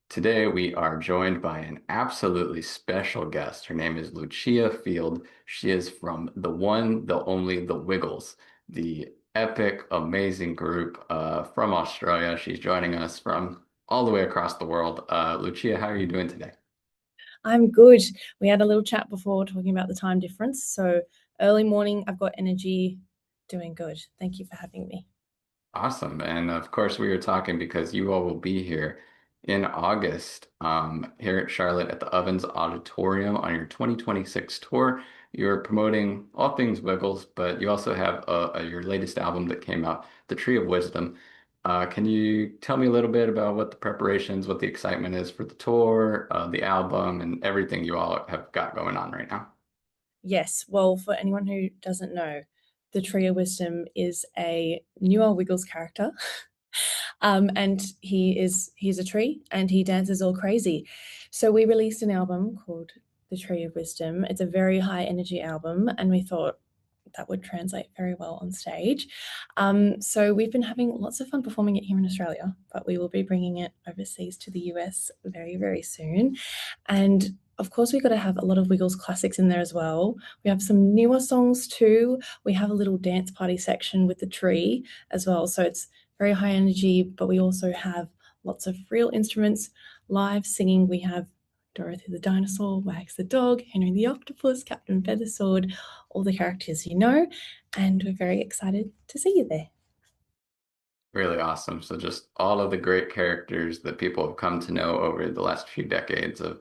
Today, we are joined by an absolutely special guest. Her name is Lucia Field. She is from the one, the only, the Wiggles, the epic, amazing group from Australia. She's joining us from all the way across the world. Lucia, how are you doing today? I'm good. We had a little chat before talking about the time difference. So early morning, I've got energy, doing good. Thank you for having me. Awesome. And of course, we were talking because you all will be here in August, here at Charlotte at the Ovens Auditorium on your 2026 tour. You're promoting all things Wiggles, but you also have your latest album that came out, The Tree of Wisdom. Can you tell me a little bit about what the preparations, what the excitement is for the tour, the album, and everything you all have got going on right now? Yes, well, for anyone who doesn't know, the Tree of Wisdom is a newer Wiggles character. And he's a tree and he dances all crazy. So we released an album called The Tree of Wisdom. It's a very high energy album, and we thought that would translate very well on stage. So we've been having lots of fun performing it here in Australia, but we will be bringing it overseas to the US very, very soon. And of course, we've got to have a lot of Wiggles classics in there as well. We have some newer songs too. We have a little dance party section with the tree as well. So it's very high energy, but we also have lots of real instruments, live singing. We have Dorothy the dinosaur, Wags the dog, Henry the octopus, Captain Feathersword, all the characters you know, and we're very excited to see you there. Really awesome. So just all of the great characters that people have come to know over the last few decades of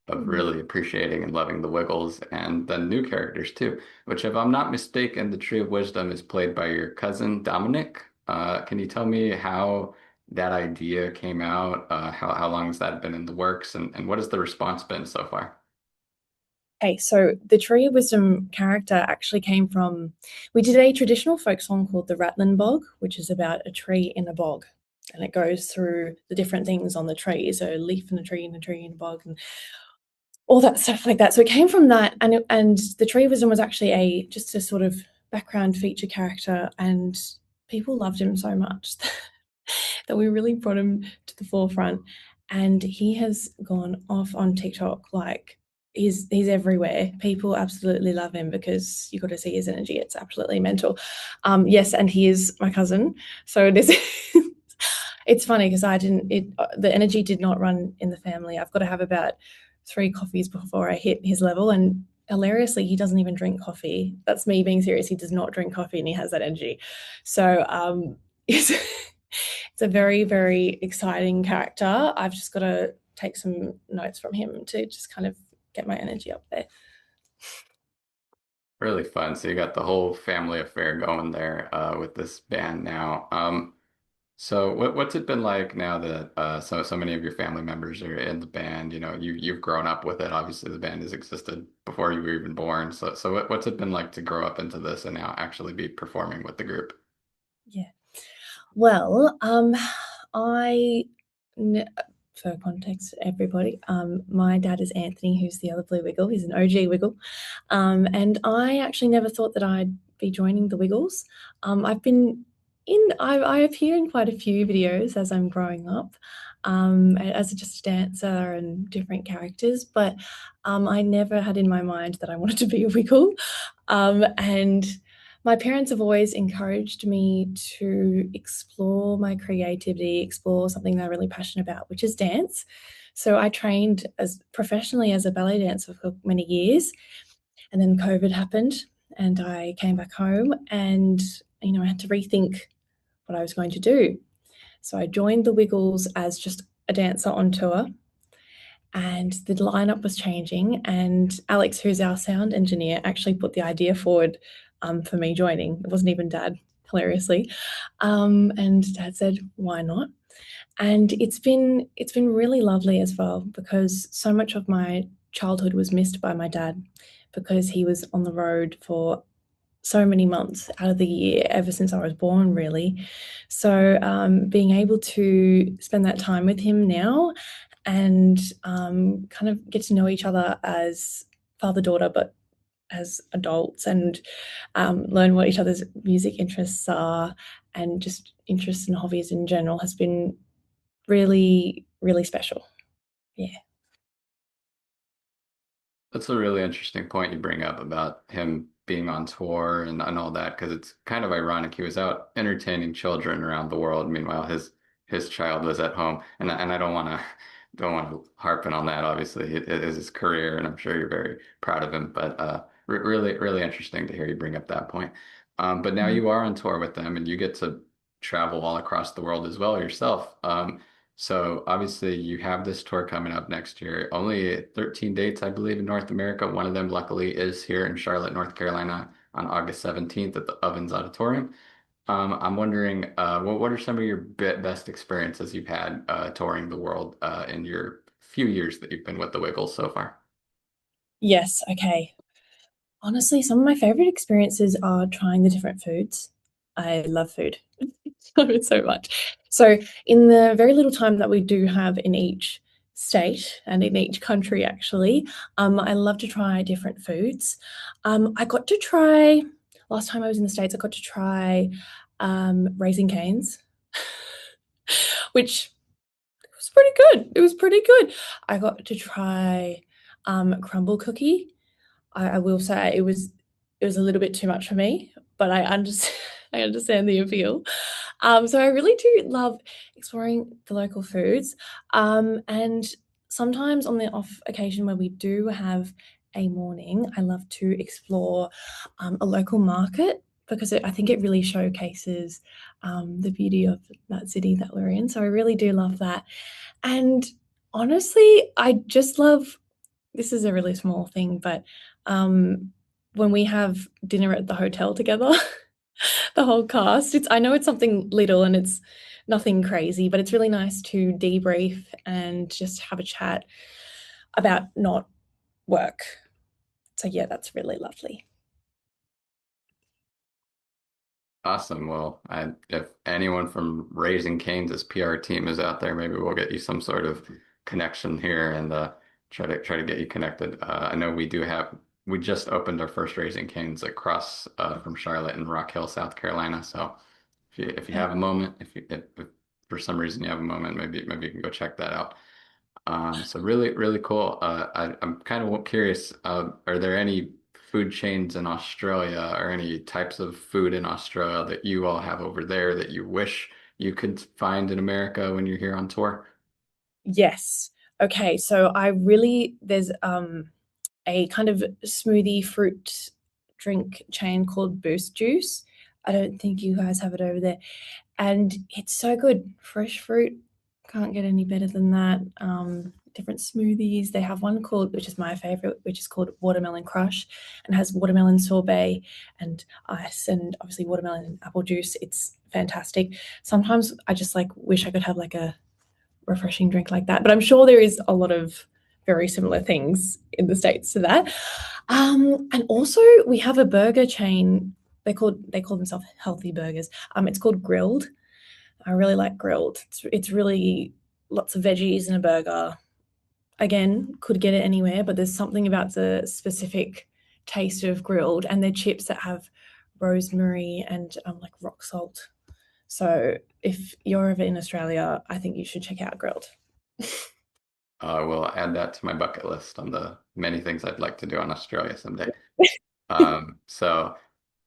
Mm. really appreciating and loving the Wiggles and the new characters too, which if I'm not mistaken, the Tree of Wisdom is played by your cousin Dominic. Can you tell me how that idea came out? How long has that been in the works and what has the response been so far? Okay, so the Tree of Wisdom character actually came from, we did a traditional folk song called the Ratlin Bog, which is about a tree in a bog. And it goes through the different things on the tree. So a leaf in a tree and a tree in a bog and all that stuff like that. So it came from that, and the Tree of Wisdom was actually a just a sort of background feature character, and people loved him so much that we really brought him to the forefront. And he has gone off on TikTok like he's everywhere. People absolutely love him because you got to see his energy. It's absolutely mental. Yes, and he is my cousin, so it is. It's funny because I didn't. The energy did not run in the family. I've got to have about 3 coffees before I hit his level, and hilariously, he doesn't even drink coffee. That's me being serious. He does not drink coffee, and he has that energy. So it's, it's a very, very exciting character. I've just got to take some notes from him to just kind of get my energy up there. Really fun. So you got the whole family affair going there with this band now. So what's it been like now that so many of your family members are in the band? You know, you've grown up with it. Obviously, the band has existed before you were even born. So what's it been like to grow up into this and now actually be performing with the group? Yeah. Well, I, for context, everybody, my dad is Anthony, who's the other Blue Wiggle. He's an OG Wiggle. And I actually never thought that I'd be joining the Wiggles. I've been I appear in quite a few videos as I'm growing up, as just a dancer and different characters, but I never had in my mind that I wanted to be a Wiggle. And my parents have always encouraged me to explore my creativity, explore something that I'm really passionate about, which is dance. So I trained as professionally as a ballet dancer for many years, and then COVID happened, and I came back home, and I had to rethink what I was going to do. So I joined the Wiggles as just a dancer on tour, and the lineup was changing. And Alex, who's our sound engineer, actually put the idea forward for me joining. It wasn't even Dad, hilariously. And Dad said, "Why not?" And it's been really lovely as well because so much of my childhood was missed by my dad because he was on the road for so many months out of the year ever since I was born, really. So being able to spend that time with him now and kind of get to know each other as father daughter, but as adults, and learn what each other's music interests are and just interests and hobbies in general has been really, really special. Yeah. That's a really interesting point you bring up about him being on tour and all that, because it's kind of ironic. He was out entertaining children around the world. Meanwhile, his child was at home. And I don't want to harping on that. Obviously, it is his career, and I'm sure you're very proud of him. But really interesting to hear you bring up that point. But now Mm. you are on tour with them, and you get to travel all across the world as well yourself. So obviously you have this tour coming up next year. Only 13 dates, I believe, in North America. One of them, luckily, is here in Charlotte, North Carolina on August 17th at the Ovens Auditorium. I'm wondering, what are some of your best experiences you've had touring the world in your few years that you've been with the Wiggles so far? Yes. Okay. Honestly, some of my favorite experiences are trying the different foods. I love food so much. So, in the very little time that we do have in each state and in each country, actually, I love to try different foods. I got to try, last time I was in the States, I got to try Raising Cane's, which was pretty good. It was pretty good. I got to try crumble cookie. I will say it was a little bit too much for me, but I understand I understand the appeal. So I really do love exploring the local foods, and sometimes on the off occasion where we do have a morning, I love to explore a local market because I think it really showcases the beauty of that city that we're in. So I really do love that. And honestly, I just love this is a really small thing, but when we have dinner at the hotel together, the whole cast, it's I know it's something little and it's nothing crazy, but it's really nice to debrief and just have a chat about not work. So yeah, that's really lovely. Awesome. Well, if anyone from Raising Cane's PR team is out there, maybe we'll get you some sort of connection here and try to get you connected. I know we just opened our first Raising Cane's across from Charlotte in Rock Hill, South Carolina. So if you have a moment, if for some reason you have a moment, maybe you can go check that out. So really cool. I'm kind of curious, are there any food chains in Australia or any types of food in Australia that you all have over there that you wish you could find in America when you're here on tour? Yes. Okay, so I really there's a kind of smoothie fruit drink chain called Boost Juice. I don't think you guys have it over there. And it's so good. Fresh fruit, can't get any better than that. Different smoothies. They have one called, which is my favorite, which is called Watermelon Crush and has watermelon sorbet and ice and obviously watermelon and apple juice. It's fantastic. Sometimes I just like wish I could have like a refreshing drink like that, but I'm sure there is a lot of very similar things in the States to that. And also we have a burger chain. They call themselves healthy burgers. It's called Grilled. I really like grilled. It's really lots of veggies in a burger. Again, could get it anywhere, but there's something about the specific taste of grilled and their chips that have rosemary and like rock salt. So if you're ever in Australia, I think you should check out grilled. We'll add that to my bucket list on the many things I'd like to do in Australia someday. So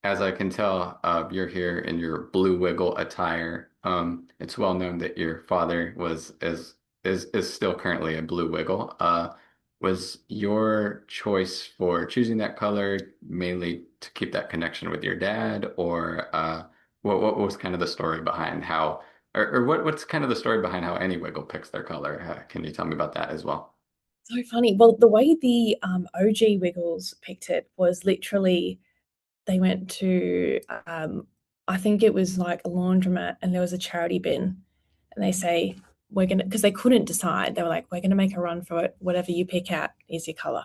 as I can tell, you're here in your Blue Wiggle attire. It's well known that your father is still currently a Blue Wiggle. Was your choice for choosing that color mainly to keep that connection with your dad, or what was kind of the story behind how, or what's kind of the story behind how any Wiggle picks their color? Can you tell me about that as well? So funny. Well, the way the OG Wiggles picked it was literally they went to I think it was like a laundromat and there was a charity bin and they say we're gonna because they couldn't decide. They were like, we're gonna make a run for it. Whatever you pick out is your color.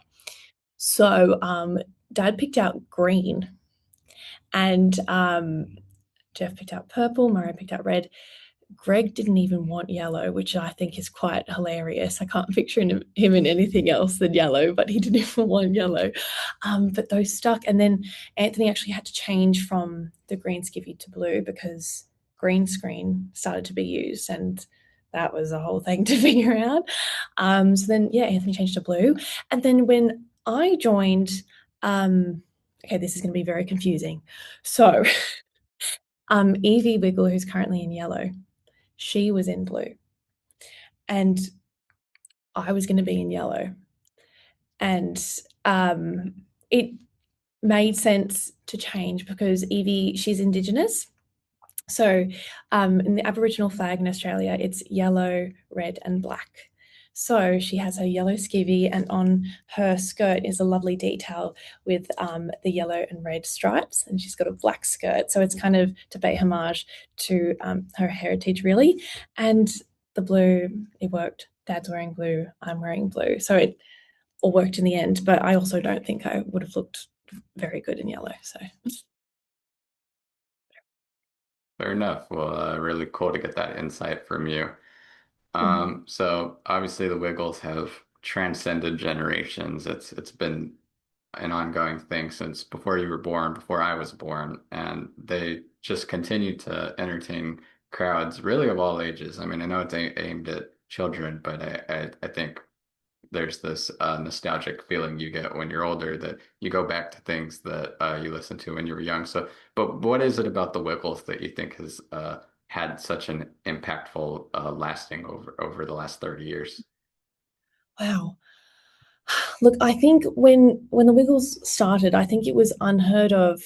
So Dad picked out green and Jeff picked out purple, Mario picked out red. Greg didn't even want yellow, which I think is quite hilarious. I can't picture him in anything else than yellow, but he didn't even want yellow. But those stuck. And then Anthony actually had to change from the green skivvy to blue because green screen started to be used. And that was a whole thing to figure out. So then, yeah, Anthony changed to blue. And then when I joined, okay, this is going to be very confusing. So, Evie Wiggle, who's currently in yellow, she was in blue, and I was going to be in yellow, and it made sense to change because Evie, she's Indigenous. So in the Aboriginal flag in Australia, it's yellow, red, and black. So she has her yellow skivvy, and on her skirt is a lovely detail with the yellow and red stripes, and she's got a black skirt. So it's kind of to pay homage to her heritage, really. And the blue, it worked. Dad's wearing blue, I'm wearing blue. So it all worked in the end, but I also don't think I would have looked very good in yellow. So, Fair enough. Well, really cool to get that insight from you. mhm. So obviously the Wiggles have transcended generations. It's been an ongoing thing since before you were born, before I was born, and they just continue to entertain crowds really of all ages. I mean, I know it's aimed at children, but I think there's this nostalgic feeling you get when you're older that you go back to things that you listened to when you were young. So, but what is it about the Wiggles that you think has had such an impactful lasting over the last 30 years? Wow. Look, I think when the Wiggles started, I think it was unheard of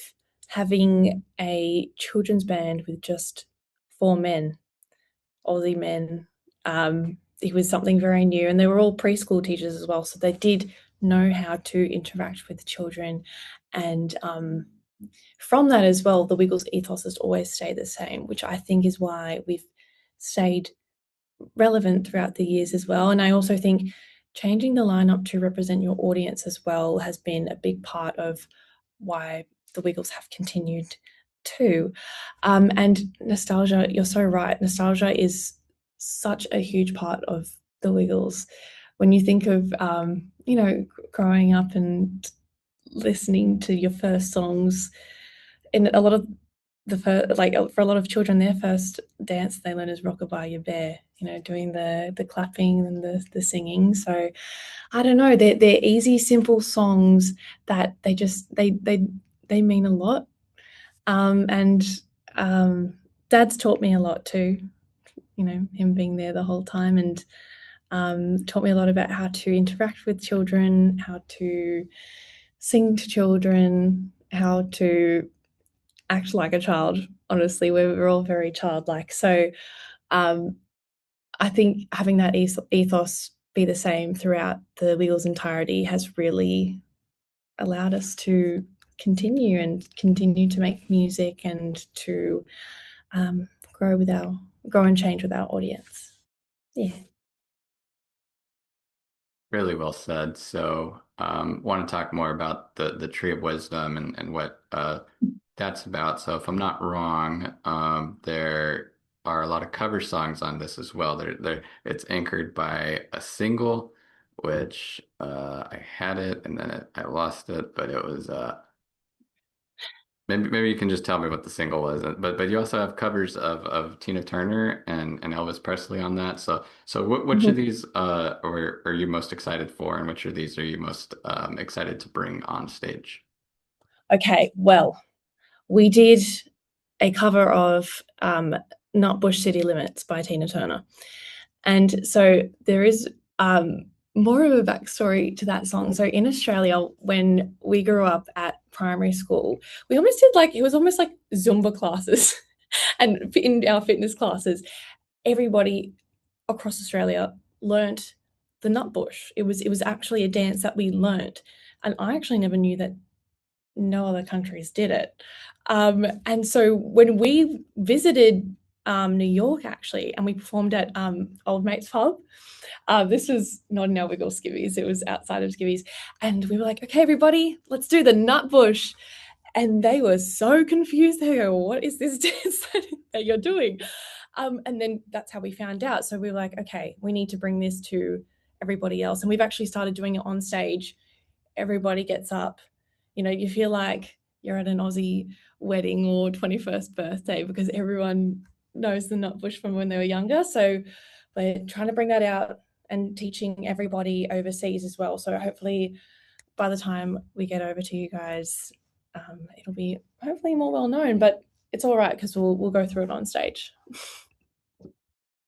having a children's band with just four men, Aussie men. It was something very new, and they were all preschool teachers as well, so they did know how to interact with children. And from that as well, the Wiggles ethos has always stayed the same, which I think is why we've stayed relevant throughout the years as well. And I also think changing the lineup to represent your audience as well has been a big part of why the Wiggles have continued too. And nostalgia, you're so right. Nostalgia is such a huge part of the Wiggles. When you think of, growing up and listening to your first songs, in a lot of the first, like for a lot of children, their first dance they learn is "Rockabye Your Bear." Doing the clapping and the singing. So I don't know. They're easy, simple songs that they mean a lot. And Dad's taught me a lot too. Him being there the whole time, and taught me a lot about how to interact with children, how to sing to children, how to act like a child. Honestly, we're all very childlike. So um, I think having that ethos be the same throughout the Wiggles' entirety has really allowed us to continue to make music and to grow grow and change with our audience. Yeah. Really well said. So, want to talk more about the Tree of Wisdom and what that's about. So, if I'm not wrong, there are a lot of cover songs on this as well. It's anchored by a single, which I had it and then I lost it, but it was maybe you can just tell me what the single was. But you also have covers of Tina Turner and Elvis Presley on that. So which of Mhm. these or are you most excited for, and which of these are you most excited to bring on stage? Okay, well, we did a cover of Nutbush City Limits by Tina Turner. And so there is more of a backstory to that song. So in Australia, when we grew up at primary school, we almost did like, it was almost like Zumba classes. And in our fitness classes, everybody across Australia learnt the nutbush. It was actually a dance that we learnt. And I actually never knew that no other countries did it. And so when we visited New York, actually, and we performed at Old Mate's Pub, this was not in our Wiggle skivvies, it was outside of skivvies. And we were like, okay, everybody, let's do the nut bush. And they were so confused. They go, what is this dance that you're doing? And then that's how we found out. So we were like, okay, we need to bring this to everybody else. And we've actually started doing it on stage. Everybody gets up. You feel like you're at an Aussie wedding or 21st birthday because everyone knows the nut bush from when they were younger. So we're trying to bring that out and teaching everybody overseas as well. So hopefully by the time we get over to you guys, it'll be hopefully more well known. But it's all right because we'll go through it on stage.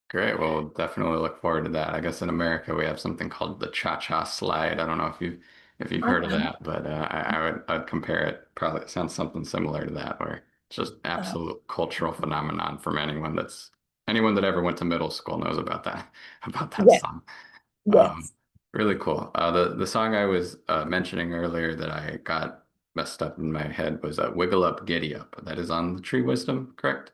Great. Well, definitely look forward to that. I guess in America we have something called the cha-cha slide. I don't know if you've heard of that, but I'd compare it. Probably it sounds something similar to that, where it's just Uh, absolute cultural phenomenon from anyone that ever went to middle school knows about that about that yes, song. Um, yes. really cool. The song I was mentioning earlier that I got messed up in my head was "Wiggle Up, Giddy Up." That is on the Tree Wisdom, correct?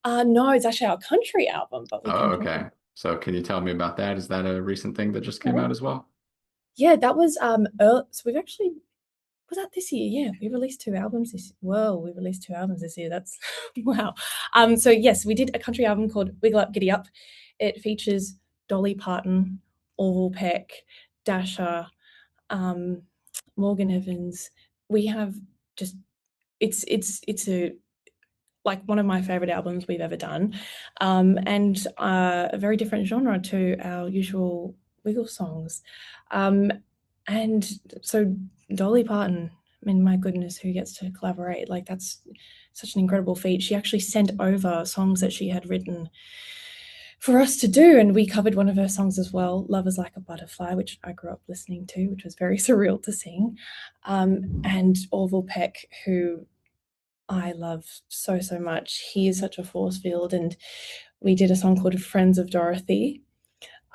No, it's actually our country album, but we Oh, can talk okay. So can you tell me about that? Is that a recent thing that just came about it. out as well? Yeah, that was so we've actually was that this year? Yeah, we released two albums this Whoa, we released two albums this year. That's wow. So yes, we did a country album called Wiggle Up, Giddy Up. It features Dolly Parton, Orville Peck, Dasha, um, Morgan Evans. We have just it's a like one of my favorite albums we've ever done, and a very different genre to our usual Wiggle songs. Um, and so Dolly Parton, I mean, my goodness, who gets to collaborate? Like that's such an incredible feat. She actually sent over songs that she had written for us to do, and we covered one of her songs as well, "Love Is Like a Butterfly," which I grew up listening to, which was very surreal to sing. And Orville Peck, who I love so, so much. He is such a force field, and we did a song called "Friends of Dorothy."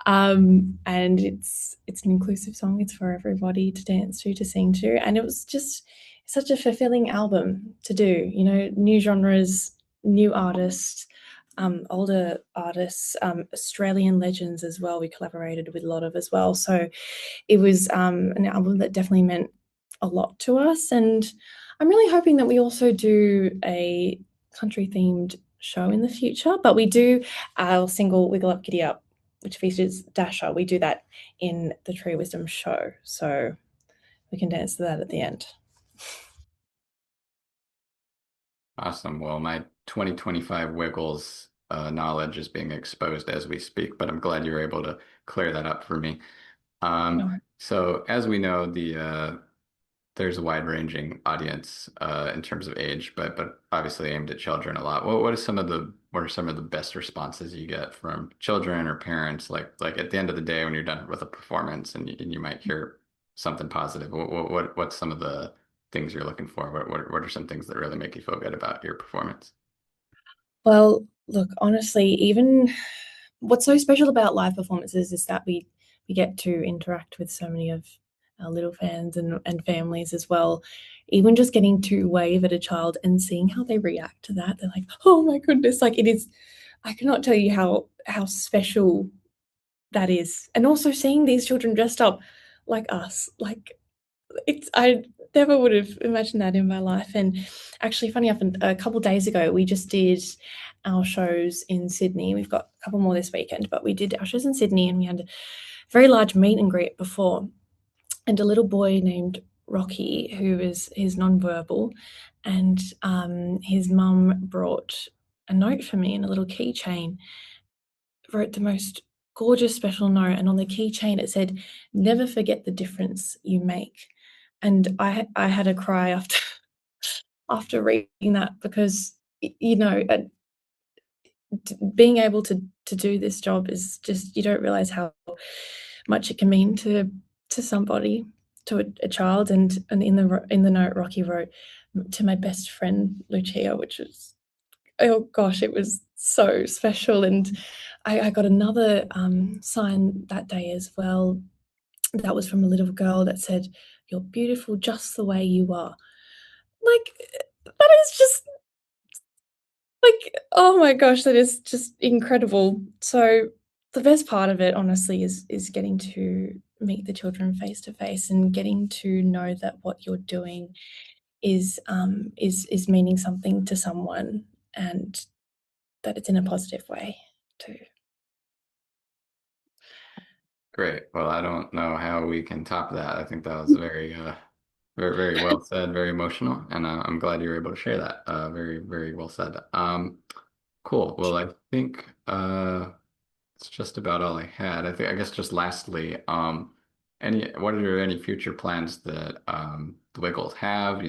And it's an inclusive song. It's for everybody to dance to sing to, and it was just such a fulfilling album to do. You know, new genres, new artists, older artists, Australian legends as well. We collaborated with a lot of as well. So it was an album that definitely meant a lot to us. And I'm really hoping that we also do a country themed show in the future. But we do our single Wiggle Up Giddy Up, which features Dasha. We do that in the Tree Wisdom show. So we can dance to that at the end. Awesome. Well, my 2025 Wiggles knowledge is being exposed as we speak, but I'm glad you were able to clear that up for me. No. So as we know, there's a wide-ranging audience in terms of age, but obviously aimed at children a lot. What are some of the best responses you get from children or parents? Like at the end of the day, when you're done with a performance and you might hear something positive. What's some of the things you're looking for? What are some things that really make you feel good about your performance? Well, look, honestly, even what's so special about live performances is that we get to interact with so many of our little fans and families as well. Even just getting to wave at a child and seeing how they react to that, they're like, "Oh my goodness!" Like it is. I cannot tell you how special that is, and also seeing these children dressed up like us, like it's I never would have imagined that in my life. And actually, funny enough, a couple of days ago, we just did our shows in Sydney. We've got a couple more this weekend, but we did our shows in Sydney, and we had a very large meet and greet before. And a little boy named Rocky, who is his nonverbal, and his mum brought a note for me in a little keychain, wrote the most gorgeous special note, and on the keychain it said, "Never forget the difference you make." And I had a cry after after reading that because you know being able to do this job is just you don't realize how much it can mean to somebody, to a child. And in the note Rocky wrote to my best friend Lucia, which was, oh gosh, it was so special. And I got another sign that day as well. That was from a little girl that said, "You're beautiful just the way you are." Like, that is just like, oh my gosh, that is just incredible. So the best part of it, honestly, is getting to meet the children face to face and getting to know that what you're doing is meaning something to someone, and that it's in a positive way too. Great. Well, I don't know how we can top that. I think that was very well said, very emotional, and I'm glad you were able to share that. Very well said. Cool. Well, I think It's just about all I had. I guess just lastly, what are any future plans that the Wiggles have?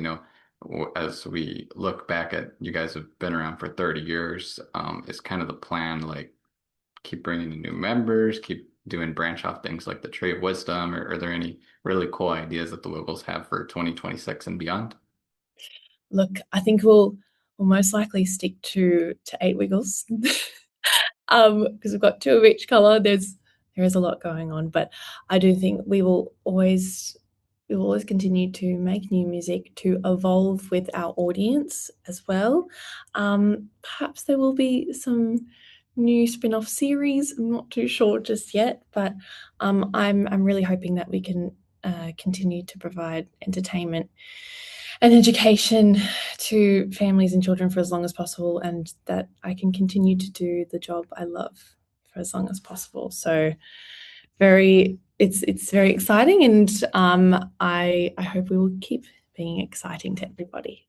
As we look back at you guys have been around for 30 years, is kind of the plan like keep bringing in new members, keep doing branch off things like the Tree of Wisdom, or are there any really cool ideas that the Wiggles have for 2026 and beyond? Look, I think we'll most likely stick to 8 Wiggles. Because we've got two of each color. There is a lot going on, but I do think we will always continue to make new music to evolve with our audience as well. Perhaps there will be some new spin-off series. I'm not too sure just yet, but I'm really hoping that we can continue to provide entertainment and education to families and children for as long as possible, and that I can continue to do the job I love for as long as possible. So it's very exciting, and I hope we will keep being exciting to everybody.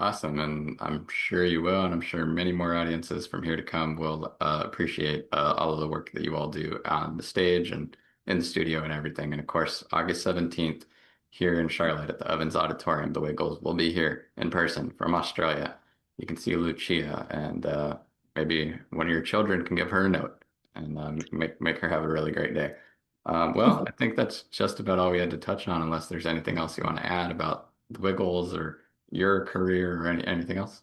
Awesome, and I'm sure you will, and I'm sure many more audiences from here to come will appreciate all of the work that you all do on the stage and in the studio and everything. And of course, August 17th here in Charlotte at the Ovens Auditorium, the Wiggles will be here in person from Australia. You can see Lucia, and maybe one of your children can give her a note and make her have a really great day. Well, I think that's just about all we had to touch on, unless there's anything else you want to add about the Wiggles or your career or anything else?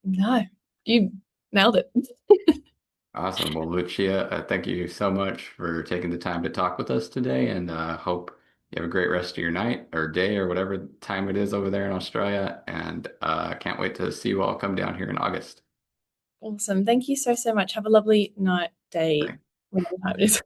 No, you nailed it. Awesome. Well, Lucia, thank you so much for taking the time to talk with us today, and hope you have a great rest of your night or day or whatever time it is over there in Australia. And can't wait to see you all come down here in August. Awesome. Thank you so much. Have a lovely night, day, Bye. whatever time it is.